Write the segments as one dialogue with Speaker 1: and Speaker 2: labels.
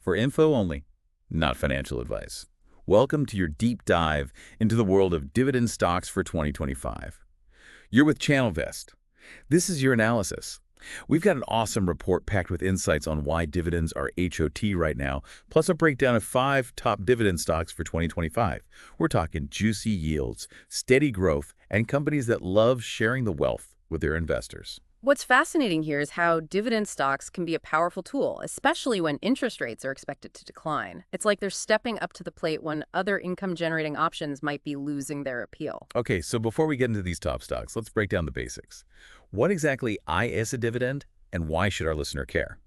Speaker 1: For info only, not financial advice. Welcome to your deep dive into the world of dividend stocks for 2025. You're with ChannelVest. This is your analysis. We've got an awesome report packed with insights on why dividends are HOT right now, plus a breakdown of 5 top dividend stocks for 2025. We're talking juicy yields, steady growth, and companies that love sharing the wealth with their investors.
Speaker 2: What's fascinating here is how dividend stocks can be a powerful tool, especially when interest rates are expected to decline. It's like they're stepping up to the plate when other income-generating options might be losing their appeal.
Speaker 1: Okay, so before we get into these top stocks, let's break down the basics. What exactly is a dividend, and why should our listener care?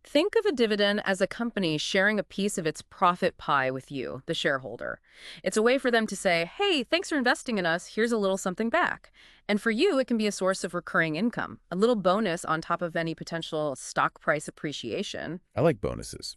Speaker 2: Think of a dividend as a company sharing a piece of its profit pie with you, the shareholder. It's a way for them to say, hey, thanks for investing in us, here's a little something back. And for you, it can be a source of recurring income, a little bonus on top of any potential stock price appreciation.
Speaker 1: I like bonuses,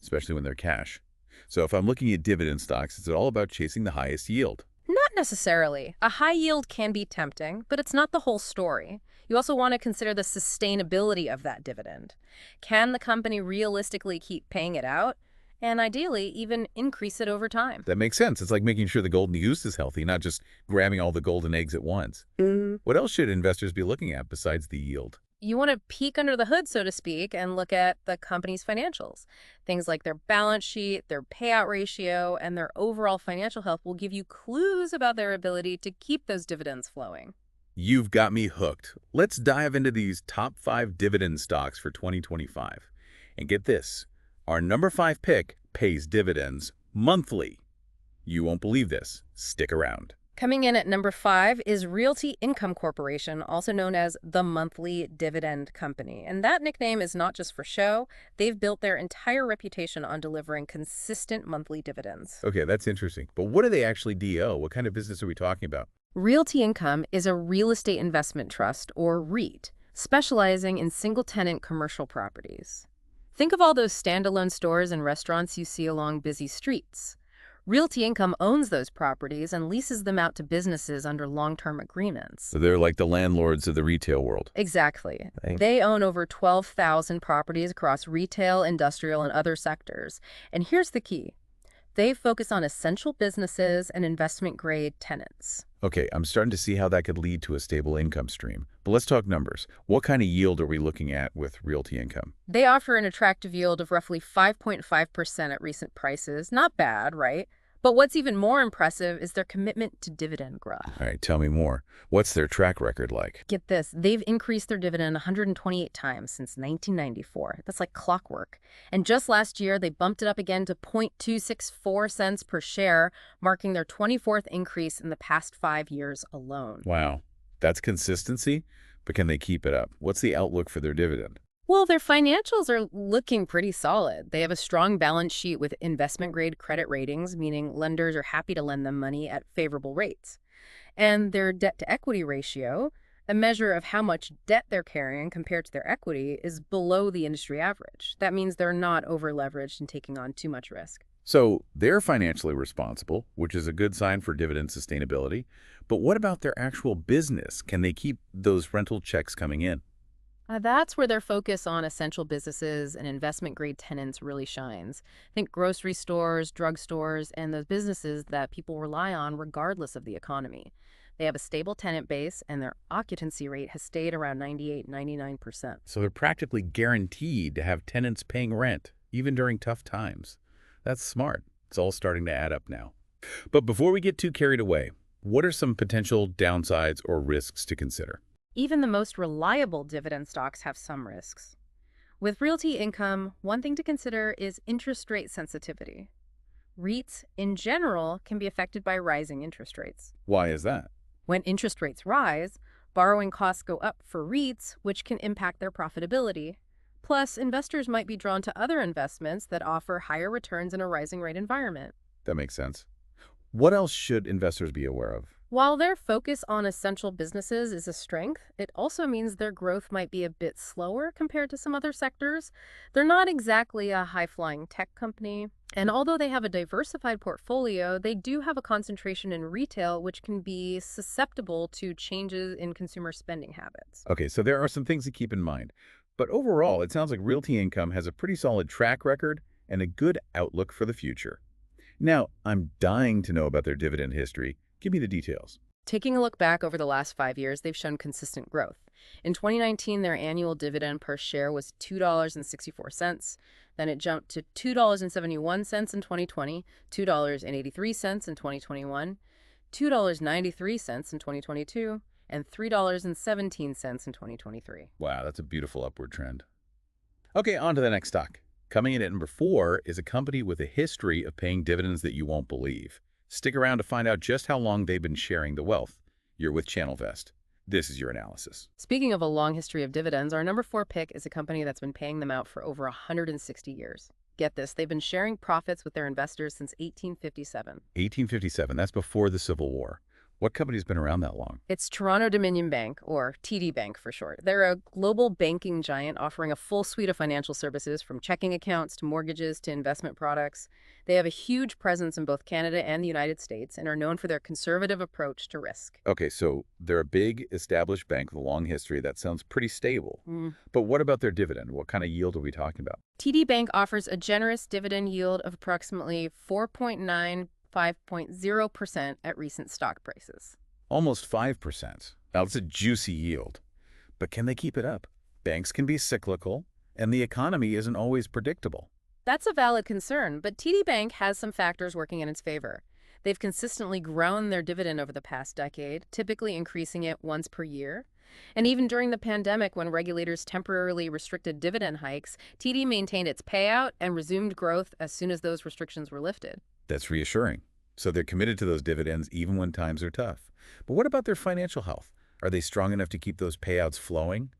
Speaker 1: especially when they're cash. So if I'm looking at dividend stocks, is it all about chasing the highest yield?
Speaker 2: Not necessarily. A high yield can be tempting, but it's not the whole story. You also want to consider the sustainability of that dividend. Can the company realistically keep paying it out? And ideally, even increase it over time.
Speaker 1: That makes sense. It's like making sure the golden goose is healthy, not just grabbing all the golden eggs at once. What else should investors be looking at besides the yield?
Speaker 2: You want to peek under the hood, so to speak, and look at the company's financials. Things like their balance sheet, their payout ratio, and their overall financial health will give you clues about their ability to keep those dividends flowing.
Speaker 1: You've got me hooked. Let's dive into these top 5 dividend stocks for 2025. And get this, our number 5 pick pays dividends monthly. You won't believe this. Stick around.
Speaker 2: Coming in at number 5 is Realty Income Corporation, also known as the Monthly Dividend Company. And that nickname is not just for show. They've built their entire reputation on delivering consistent monthly dividends.
Speaker 1: Okay, that's interesting. But what do they actually do? What kind of business are we talking about?
Speaker 2: Realty Income is a real estate investment trust, or REIT, specializing in single-tenant commercial properties. Think of all those standalone stores and restaurants you see along busy streets. Realty Income owns those properties and leases them out to businesses under long-term agreements.
Speaker 1: So they're like the landlords of the retail world.
Speaker 2: Exactly.
Speaker 1: Thanks.
Speaker 2: They own over 12,000 properties across retail, industrial, and other sectors. And here's the key. They focus on essential businesses and investment-grade tenants.
Speaker 1: Okay, I'm starting to see how that could lead to a stable income stream. But let's talk numbers. What kind of yield are we looking at with Realty Income?
Speaker 2: They offer an attractive yield of roughly 5.5% at recent prices. Not bad, right? But what's even more impressive is their commitment to dividend growth.
Speaker 1: All right, tell me more. What's their track record like?
Speaker 2: Get this, they've increased their dividend 128 times since 1994. That's like clockwork. And just last year, they bumped it up again to 0.264 cents per share, marking their 24th increase in the past 5 years alone.
Speaker 1: Wow, that's consistency? But can they keep it up? What's the outlook for their dividend?
Speaker 2: Well, their financials are looking pretty solid. They have a strong balance sheet with investment-grade credit ratings, meaning lenders are happy to lend them money at favorable rates. And their debt-to-equity ratio, a measure of how much debt they're carrying compared to their equity, is below the industry average. That means they're not over-leveraged and taking on too much risk.
Speaker 1: So they're financially responsible, which is a good sign for dividend sustainability. But what about their actual business? Can they keep those rental checks coming in?
Speaker 2: That's where their focus on essential businesses and investment-grade tenants really shines. Think grocery stores, drugstores, and those businesses that people rely on regardless of the economy. They have a stable tenant base, and their occupancy rate has stayed around 98–99%.
Speaker 1: So they're practically guaranteed to have tenants paying rent, even during tough times. That's smart. It's all starting to add up now. But before we get too carried away, what are some potential downsides or risks to consider?
Speaker 2: Even the most reliable dividend stocks have some risks. With Realty Income, one thing to consider is interest rate sensitivity. REITs, in general, can be affected by rising interest rates.
Speaker 1: Why is that?
Speaker 2: When interest rates rise, borrowing costs go up for REITs, which can impact their profitability. Plus, investors might be drawn to other investments that offer higher returns in a rising rate environment.
Speaker 1: That makes sense. What else should investors be aware of?
Speaker 2: While their focus on essential businesses is a strength, it also means their growth might be a bit slower compared to some other sectors. They're not exactly a high-flying tech company. And although they have a diversified portfolio, they do have a concentration in retail, which can be susceptible to changes in consumer spending habits.
Speaker 1: Okay, so there are some things to keep in mind. But overall, it sounds like Realty Income has a pretty solid track record and a good outlook for the future. Now, I'm dying to know about their dividend history. Give me the details.
Speaker 2: Taking a look back over the last 5 years, they've shown consistent growth. In 2019, their annual dividend per share was $2.64. Then it jumped to $2.71 in 2020, $2.83 in 2021, $2.93 in 2022, and $3.17 in 2023.
Speaker 1: Wow, that's a beautiful upward trend. Okay, on to the next stock. Coming in at number 4 is a company with a history of paying dividends that you won't believe. Stick around to find out just how long they've been sharing the wealth. You're with ChannelVest. This is your analysis.
Speaker 2: Speaking of a long history of dividends, our number 4 pick is a company that's been paying them out for over 160 years. Get this, they've been sharing profits with their investors since 1857.
Speaker 1: 1857, that's before the Civil War. What company's been around that long?
Speaker 2: It's Toronto Dominion Bank, or TD Bank for short. They're a global banking giant offering a full suite of financial services from checking accounts to mortgages to investment products. They have a huge presence in both Canada and the United States and are known for their conservative approach to risk.
Speaker 1: Okay, so they're a big, established bank with a long history. That sounds pretty stable.
Speaker 2: Mm.
Speaker 1: But what about their dividend? What kind of yield are we talking about?
Speaker 2: TD Bank offers a generous dividend yield of approximately 4.95.0% at recent stock prices.
Speaker 1: Almost 5%. Now, it's a juicy yield. But can they keep it up? Banks can be cyclical, and the economy isn't always predictable.
Speaker 2: That's a valid concern, but TD Bank has some factors working in its favor. They've consistently grown their dividend over the past decade, typically increasing it once per year. And even during the pandemic, when regulators temporarily restricted dividend hikes, TD maintained its payout and resumed growth as soon as those restrictions were lifted.
Speaker 1: That's reassuring. So they're committed to those dividends even when times are tough. But what about their financial health? Are they strong enough to keep those payouts flowing?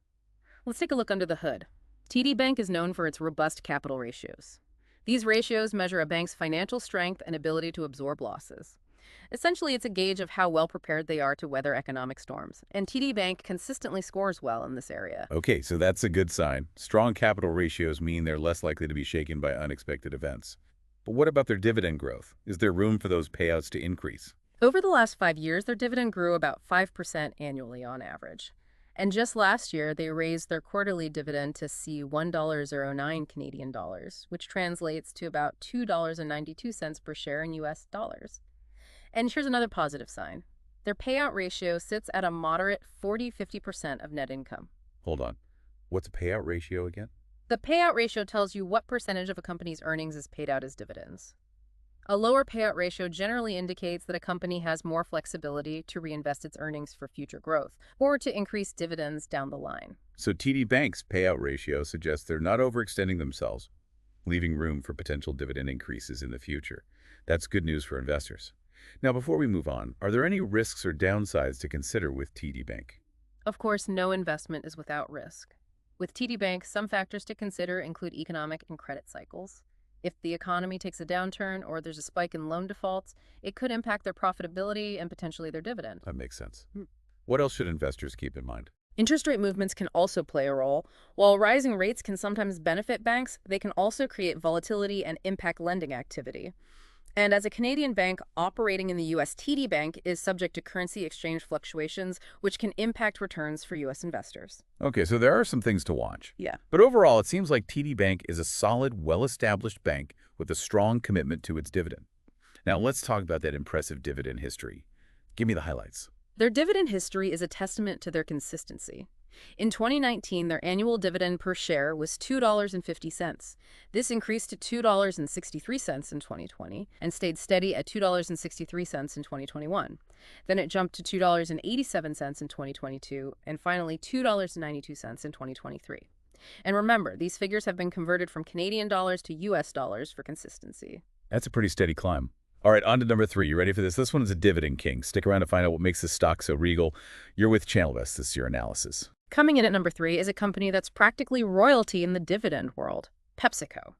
Speaker 2: Let's take a look under the hood. TD Bank is known for its robust capital ratios. These ratios measure a bank's financial strength and ability to absorb losses. Essentially, it's a gauge of how well prepared they are to weather economic storms, and TD Bank consistently scores well in this area.
Speaker 1: Okay, so that's a good sign. Strong capital ratios mean they're less likely to be shaken by unexpected events. But what about their dividend growth? Is there room for those payouts to increase?
Speaker 2: Over the last 5 years, their dividend grew about 5% annually on average. And just last year, they raised their quarterly dividend to $1.09 Canadian dollars, which translates to about $2.92 per share in US dollars. And here's another positive sign. Their payout ratio sits at a moderate 40–50% of net income.
Speaker 1: Hold on. What's a payout ratio again?
Speaker 2: The payout ratio tells you what percentage of a company's earnings is paid out as dividends. A lower payout ratio generally indicates that a company has more flexibility to reinvest its earnings for future growth or to increase dividends down the line.
Speaker 1: So TD Bank's payout ratio suggests they're not overextending themselves, leaving room for potential dividend increases in the future. That's good news for investors. Now, before we move on, are there any risks or downsides to consider with TD Bank?
Speaker 2: Of course, no investment is without risk. With TD Bank, some factors to consider include economic and credit cycles. If the economy takes a downturn or there's a spike in loan defaults, it could impact their profitability and potentially their dividend.
Speaker 1: That makes sense. What else should investors keep in mind?
Speaker 2: Interest rate movements can also play a role. While rising rates can sometimes benefit banks, they can also create volatility and impact lending activity. And as a Canadian bank operating in the U.S., TD Bank is subject to currency exchange fluctuations, which can impact returns for U.S. investors.
Speaker 1: Okay, so there are some things to watch.
Speaker 2: Yeah.
Speaker 1: But overall, it seems like TD Bank is a solid, well-established bank with a strong commitment to its dividend. Now, let's talk about that impressive dividend history. Give me the highlights.
Speaker 2: Their dividend history is a testament to their consistency. In 2019, their annual dividend per share was $2.50. This increased to $2.63 in 2020 and stayed steady at $2.63 in 2021. Then it jumped to $2.87 in 2022 and finally $2.92 in 2023. And remember, these figures have been converted from Canadian dollars to US dollars for consistency.
Speaker 1: That's a pretty steady climb. All right, on to number 3. You ready for this? This one is a dividend king. Stick around to find out what makes this stock so regal. You're with ChannelVest. This is your analysis.
Speaker 2: Coming in at number 3 is a company that's practically royalty in the dividend world, PepsiCo.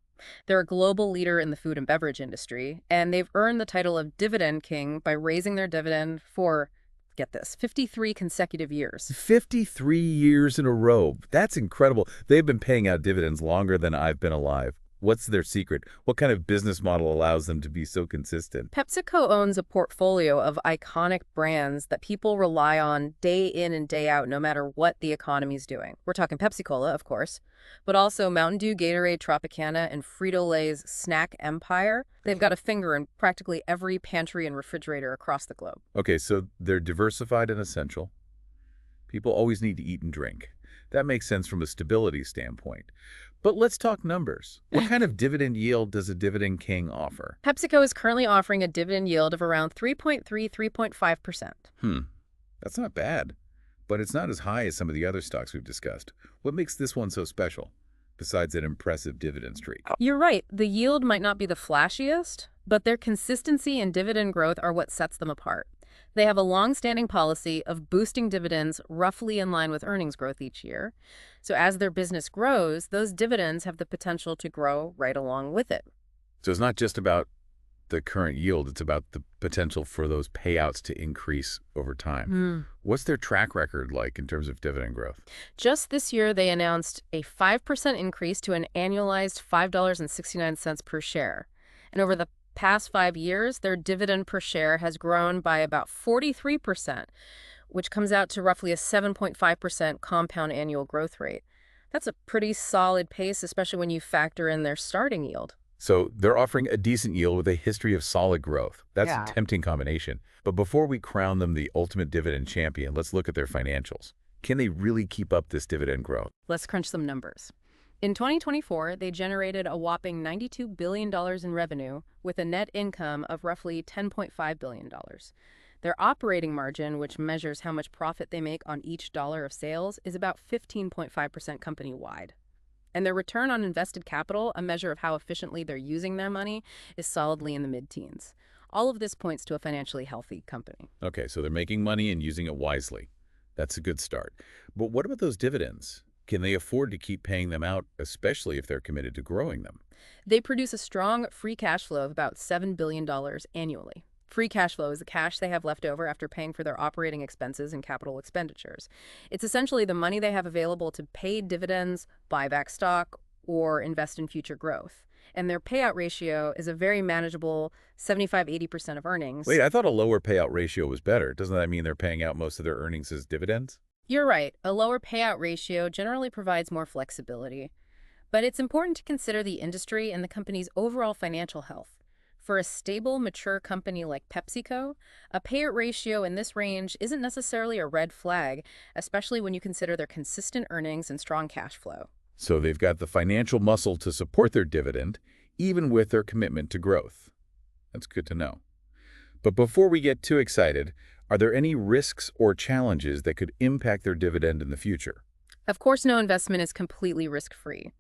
Speaker 2: They're a global leader in the food and beverage industry, and they've earned the title of Dividend King by raising their dividend for, get this, 53 consecutive years.
Speaker 1: 53 years in a row. That's incredible. They've been paying out dividends longer than I've been alive. What's their secret? What kind of business model allows them to be so consistent?
Speaker 2: PepsiCo owns a portfolio of iconic brands that people rely on day in and day out, no matter what the economy's doing. We're talking Pepsi-Cola, of course, but also Mountain Dew, Gatorade, Tropicana, and Frito-Lay's snack empire. They've got a finger in practically every pantry and refrigerator across the globe.
Speaker 1: Okay, so they're diversified and essential. People always need to eat and drink. That makes sense from a stability standpoint. But let's talk numbers. What kind of dividend yield does a dividend king offer?
Speaker 2: PepsiCo is currently offering a dividend yield of around 3.5%.
Speaker 1: That's not bad. But it's not as high as some of the other stocks we've discussed. What makes this one so special, besides an impressive dividend streak?
Speaker 2: You're right, the yield might not be the flashiest, but their consistency and dividend growth are what sets them apart. They have a long-standing policy of boosting dividends roughly in line with earnings growth each year. So as their business grows, those dividends have the potential to grow right along with it.
Speaker 1: So it's not just about the current yield, it's about the potential for those payouts to increase over time. What's their track record like in terms of dividend growth?
Speaker 2: Just this year, they announced a 5% increase to an annualized $5.69 per share. And over the past 5 years, their dividend per share has grown by about 43%, which comes out to roughly a 7.5% compound annual growth rate. That's a pretty solid pace, especially when you factor in their starting yield.
Speaker 1: So they're offering a decent yield with a history of solid growth. That's
Speaker 2: Yeah.
Speaker 1: a tempting combination. But before we crown them the ultimate dividend champion, let's look at their financials. Can they really keep up this dividend growth?
Speaker 2: Let's crunch some numbers. In 2024, they generated a whopping $92 billion in revenue with a net income of roughly $10.5 billion. Their operating margin, which measures how much profit they make on each dollar of sales, is about 15.5% company-wide. And their return on invested capital, a measure of how efficiently they're using their money, is solidly in the mid-teens. All of this points to a financially healthy company.
Speaker 1: Okay, so they're making money and using it wisely. That's a good start. But what about those dividends? Can they afford to keep paying them out, especially if they're committed to growing them?
Speaker 2: They produce a strong free cash flow of about $7 billion annually. Free cash flow is the cash they have left over after paying for their operating expenses and capital expenditures. It's essentially the money they have available to pay dividends, buy back stock, or invest in future growth. And their payout ratio is a very manageable 75–80% of earnings.
Speaker 1: Wait, I thought a lower payout ratio was better. Doesn't that mean they're paying out most of their earnings as dividends?
Speaker 2: You're right. A lower payout ratio generally provides more flexibility. But it's important to consider the industry and the company's overall financial health. For a stable, mature company like PepsiCo, a payout ratio in this range isn't necessarily a red flag, especially when you consider their consistent earnings and strong cash flow.
Speaker 1: So they've got the financial muscle to support their dividend, even with their commitment to growth. That's good to know. But before we get too excited, are there any risks or challenges that could impact their dividend in the future?
Speaker 2: Of course, no investment is completely risk-free.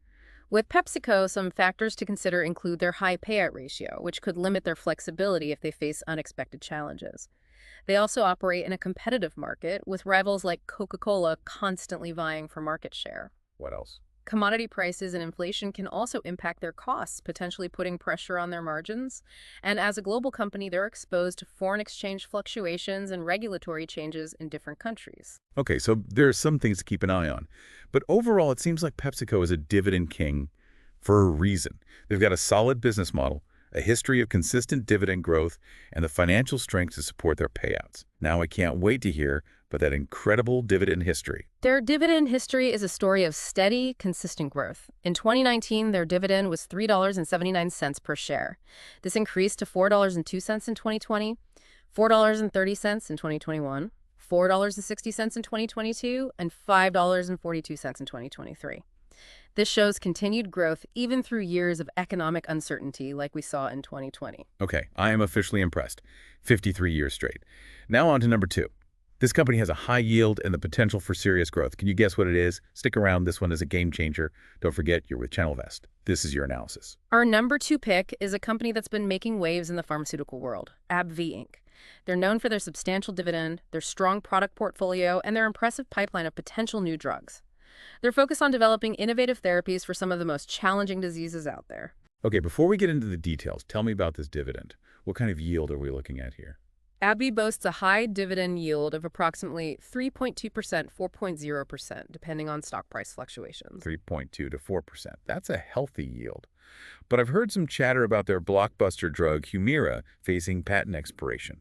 Speaker 2: With PepsiCo, some factors to consider include their high payout ratio, which could limit their flexibility if they face unexpected challenges. They also operate in a competitive market, with rivals like Coca-Cola constantly vying for market share.
Speaker 1: What else?
Speaker 2: Commodity prices and inflation can also impact their costs, potentially putting pressure on their margins. And as a global company, they're exposed to foreign exchange fluctuations and regulatory changes in different countries.
Speaker 1: Okay, so there are some things to keep an eye on. But overall, it seems like PepsiCo is a dividend king for a reason. They've got a solid business model, a history of consistent dividend growth, and the financial strength to support their payouts. Now I can't wait to hear about that incredible dividend history.
Speaker 2: Their dividend history is a story of steady, consistent growth. In 2019, their dividend was $3.79 per share. This increased to $4.02 in 2020, $4.30 in 2021, $4.60 in 2022, and $5.42 in 2023. This shows continued growth even through years of economic uncertainty like we saw in 2020.
Speaker 1: Okay, I am officially impressed. 53 years straight. Now on to number 2. This company has a high yield and the potential for serious growth. Can you guess what it is? Stick around. This one is a game changer. Don't forget, you're with Channel Vest. This is your analysis.
Speaker 2: Our number 2 pick is a company that's been making waves in the pharmaceutical world, AbbVie Inc. They're known for their substantial dividend, their strong product portfolio, and their impressive pipeline of potential new drugs. They're focused on developing innovative therapies for some of the most challenging diseases out there.
Speaker 1: Okay, before we get into the details, tell me about this dividend. What kind of yield are we looking at here?
Speaker 2: AbbVie boasts a high dividend yield of approximately 3.2%, 4.0%, depending on stock price fluctuations.
Speaker 1: 3.2 to 4%. That's a healthy yield. But I've heard some chatter about their blockbuster drug Humira facing patent expiration.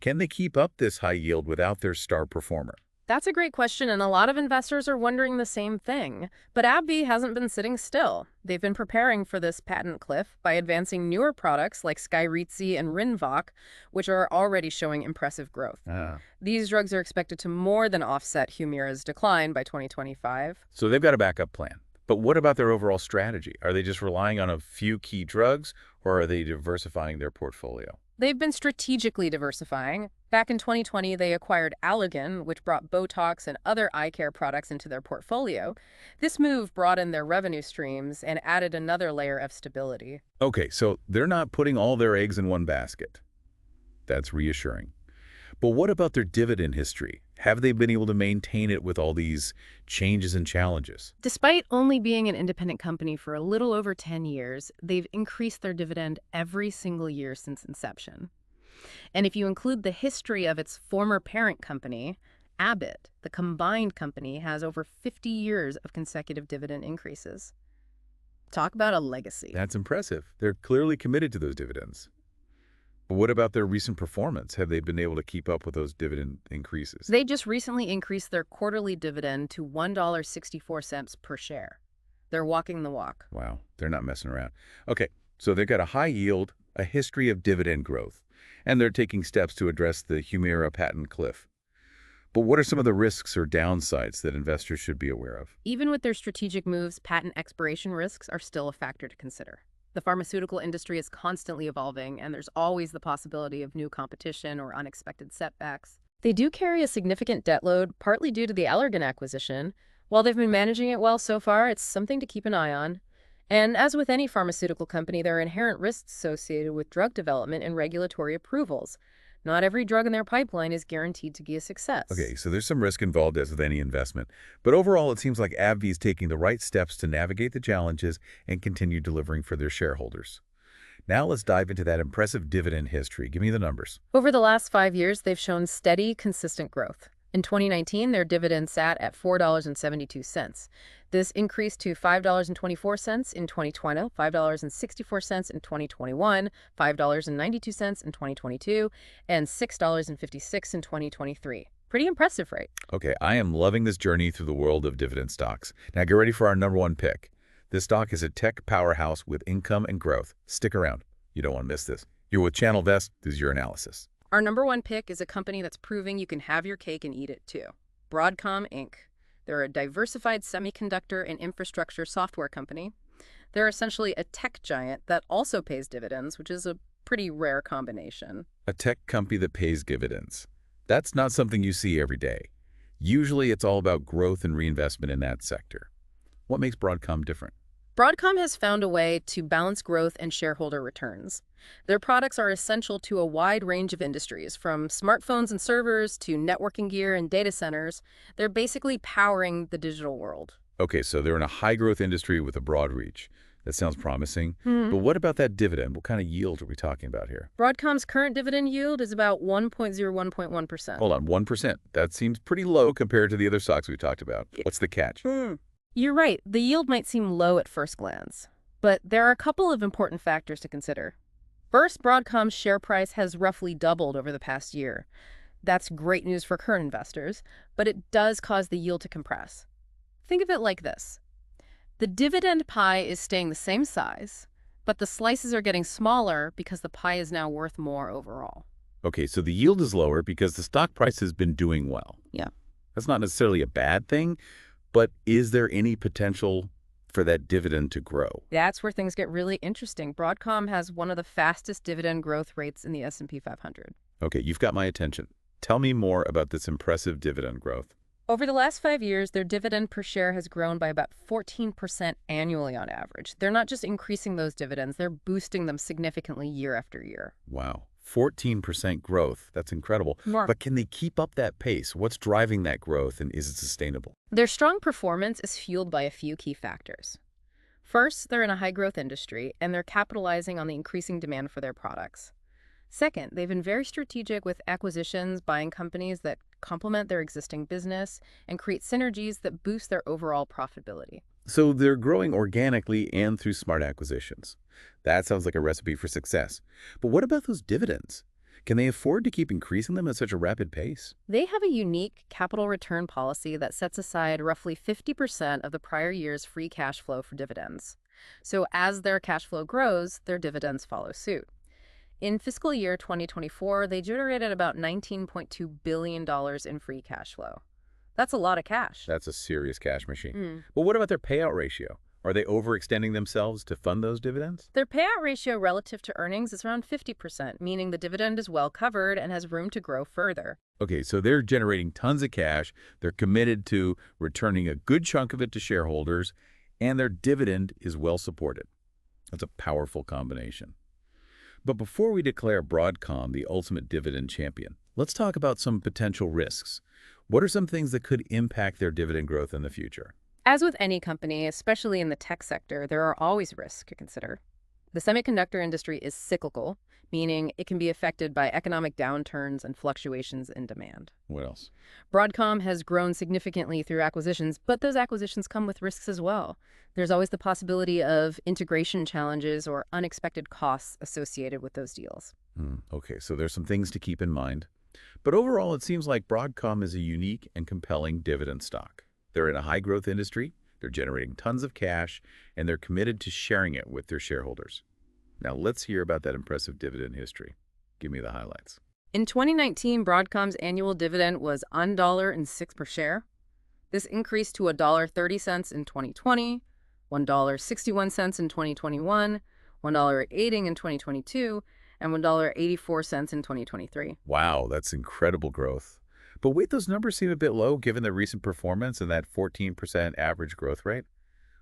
Speaker 1: Can they keep up this high yield without their star performer?
Speaker 2: That's a great question, and a lot of investors are wondering the same thing. But AbbVie hasn't been sitting still. They've been preparing for this patent cliff by advancing newer products like Skyrizi and Rinvoq, which are already showing impressive growth.
Speaker 1: Ah.
Speaker 2: These drugs are expected to more than offset Humira's decline by 2025.
Speaker 1: So they've got a backup plan. But what about their overall strategy? Are they just relying on a few key drugs, or are they diversifying their portfolio?
Speaker 2: They've been strategically diversifying. Back in 2020, they acquired Allergan, which brought Botox and other eye care products into their portfolio. This move broadened their revenue streams and added another layer of stability.
Speaker 1: Okay, so they're not putting all their eggs in one basket. That's reassuring. But what about their dividend history? Have they been able to maintain it with all these changes and challenges?
Speaker 2: Despite only being an independent company for a little over 10 years, they've increased their dividend every single year since inception. And if you include the history of its former parent company, Abbott, the combined company has over 50 years of consecutive dividend increases. Talk about a legacy.
Speaker 1: That's impressive. They're clearly committed to those dividends. But what about their recent performance? Have they been able to keep up with those dividend increases?
Speaker 2: They just recently increased their quarterly dividend to $1.64 per share. They're walking the walk.
Speaker 1: Wow, they're not messing around. Okay, so they've got a high yield, a history of dividend growth, and they're taking steps to address the Humira patent cliff. But what are some of the risks or downsides that investors should be aware of?
Speaker 2: Even with their strategic moves, patent expiration risks are still a factor to consider. The pharmaceutical industry is constantly evolving, and there's always the possibility of new competition or unexpected setbacks. They do carry a significant debt load, partly due to the Allergan acquisition. While they've been managing it well so far, it's something to keep an eye on. And as with any pharmaceutical company, there are inherent risks associated with drug development and regulatory approvals. Not every drug in their pipeline is guaranteed to be a success.
Speaker 1: Okay, so there's some risk involved as with any investment. But overall, it seems like AbbVie is taking the right steps to navigate the challenges and continue delivering for their shareholders. Now let's dive into that impressive dividend history. Give me the numbers.
Speaker 2: Over the last 5 years, they've shown steady, consistent growth. In 2019, their dividend sat at $4.72. This increased to $5.24 in 2020, $5.64 in 2021, $5.92 in 2022, and $6.56 in 2023. Pretty impressive rate.
Speaker 1: Okay, I am loving this journey through the world of dividend stocks. Now get ready for our number one pick. This stock is a tech powerhouse with income and growth. Stick around. You don't want to miss this. You're with Channel Vest. This is your analysis.
Speaker 2: Our number one pick is a company that's proving you can have your cake and eat it too. Broadcom Inc. They're a diversified semiconductor and infrastructure software company. They're essentially a tech giant that also pays dividends, which is a pretty rare combination.
Speaker 1: A tech company that pays dividends. That's not something you see every day. Usually it's all about growth and reinvestment in that sector. What makes Broadcom different?
Speaker 2: Broadcom has found a way to balance growth and shareholder returns. Their products are essential to a wide range of industries, from smartphones and servers to networking gear and data centers. They're basically powering the digital world.
Speaker 1: Okay, so they're in a high-growth industry with a broad reach. That sounds promising. But what about that dividend? What kind of yield are we talking about here?
Speaker 2: Broadcom's current dividend yield is about 1.01.1%.
Speaker 1: Hold on, 1%. That seems pretty low compared to the other stocks we talked about. What's the catch?
Speaker 2: You're right, the yield might seem low at first glance, but there are a couple of important factors to consider. First, Broadcom's share price has roughly doubled over the past year. That's great news for current investors, but it does cause the yield to compress. Think of it like this. The dividend pie is staying the same size, but the slices are getting smaller because the pie is now worth more overall.
Speaker 1: Okay, so the yield is lower because the stock price has been doing well.
Speaker 2: Yeah.
Speaker 1: That's not necessarily a bad thing, but is there any potential for that dividend to grow?
Speaker 2: That's where things get really interesting. Broadcom has one of the fastest dividend growth rates in the S&P 500.
Speaker 1: Okay, you've got my attention. Tell me more about this impressive dividend growth.
Speaker 2: Over the last 5 years, their dividend per share has grown by about 14% annually on average. They're not just increasing those dividends, they're boosting them significantly year after year.
Speaker 1: Wow, 14% growth. That's incredible.
Speaker 2: More.
Speaker 1: But can they keep up that pace? What's driving that growth, and is it sustainable?
Speaker 2: Their strong performance is fueled by a few key factors. First, they're in a high-growth industry, and they're capitalizing on the increasing demand for their products. Second, they've been very strategic with acquisitions, buying companies that complement their existing business and create synergies that boost their overall profitability.
Speaker 1: So they're growing organically and through smart acquisitions. That sounds like a recipe for success. But what about those dividends? Can they afford to keep increasing them at such a rapid pace?
Speaker 2: They have a unique capital return policy that sets aside roughly 50% of the prior year's free cash flow for dividends. So as their cash flow grows, their dividends follow suit. In fiscal year 2024, they generated about $19.2 billion in free cash flow. That's a lot of cash.
Speaker 1: That's a serious cash machine.
Speaker 2: Mm.
Speaker 1: But what about their payout ratio? Are they overextending themselves to fund those dividends?
Speaker 2: Their payout ratio relative to earnings is around 50%, meaning the dividend is well covered and has room to grow further.
Speaker 1: Okay, so they're generating tons of cash, they're committed to returning a good chunk of it to shareholders, and their dividend is well supported. That's a powerful combination. But before we declare Broadcom the ultimate dividend champion, let's talk about some potential risks. What are some things that could impact their dividend growth in the future?
Speaker 2: As with any company, especially in the tech sector, there are always risks to consider. The semiconductor industry is cyclical, meaning it can be affected by economic downturns and fluctuations in demand.
Speaker 1: What else?
Speaker 2: Broadcom has grown significantly through acquisitions, but those acquisitions come with risks as well. There's always the possibility of integration challenges or unexpected costs associated with those deals.
Speaker 1: Okay, so there's some things to keep in mind. But overall, it seems like Broadcom is a unique and compelling dividend stock. They're in a high-growth industry, they're generating tons of cash, and they're committed to sharing it with their shareholders. Now let's hear about that impressive dividend history. Give me the highlights.
Speaker 2: In 2019, Broadcom's annual dividend was $1.06 per share. This increased to $1.30 in 2020, $1.61 in 2021, $1.80 in 2022, and $1.84 in 2023.
Speaker 1: Wow, that's incredible growth. But wait, those numbers seem a bit low given the recent performance and that 14% average growth rate.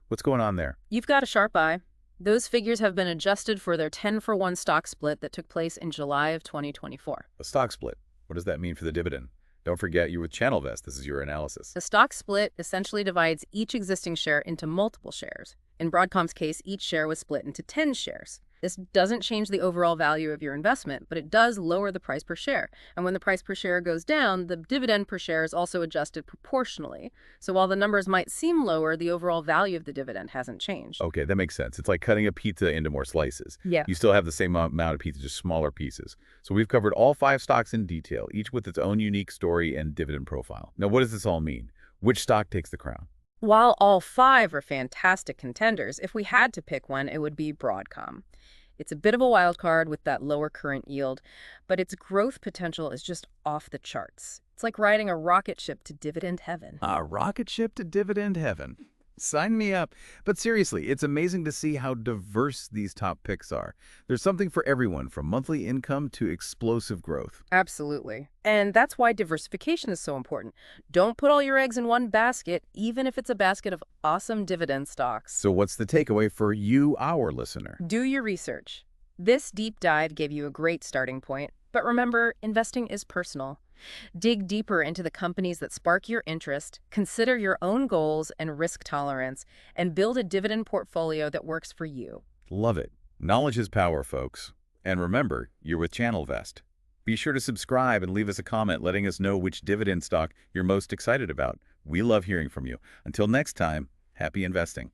Speaker 1: What's going on there?
Speaker 2: You've got a sharp eye. Those figures have been adjusted for their 10-for-1 stock split that took place in July of 2024.
Speaker 1: A stock split. What does that mean for the dividend? Don't forget, you're with ChannelVest. This is your analysis.
Speaker 2: The stock split essentially divides each existing share into multiple shares. In Broadcom's case, each share was split into 10 shares. This doesn't change the overall value of your investment, but it does lower the price per share. And when the price per share goes down, the dividend per share is also adjusted proportionally. So while the numbers might seem lower, the overall value of the dividend hasn't changed.
Speaker 1: Okay, that makes sense. It's like cutting a pizza into more slices.
Speaker 2: Yeah.
Speaker 1: You still have the same amount of pizza, just smaller pieces. So we've covered all 5 stocks in detail, each with its own unique story and dividend profile. Now, what does this all mean? Which stock takes the crown?
Speaker 2: While all 5 are fantastic contenders, if we had to pick one, it would be Broadcom. It's a bit of a wild card with that lower current yield, but its growth potential is just off the charts. It's like riding a rocket ship to dividend heaven.
Speaker 1: A rocket ship to dividend heaven. Sign me up. But seriously, it's amazing to see how diverse these top picks are. There's something for everyone, from monthly income to explosive growth.
Speaker 2: Absolutely. And that's why diversification is so important. Don't put all your eggs in one basket, even if it's a basket of awesome dividend stocks.
Speaker 1: So what's the takeaway for you, our listener?
Speaker 2: Do your research. This deep dive gave you a great starting point. But remember, investing is personal. Dig deeper into the companies that spark your interest, consider your own goals and risk tolerance, and build a dividend portfolio that works for you.
Speaker 1: Love it. Knowledge is power, folks. And remember, you're with ChannelVest. Be sure to subscribe and leave us a comment letting us know which dividend stock you're most excited about. We love hearing from you. Until next time, happy investing.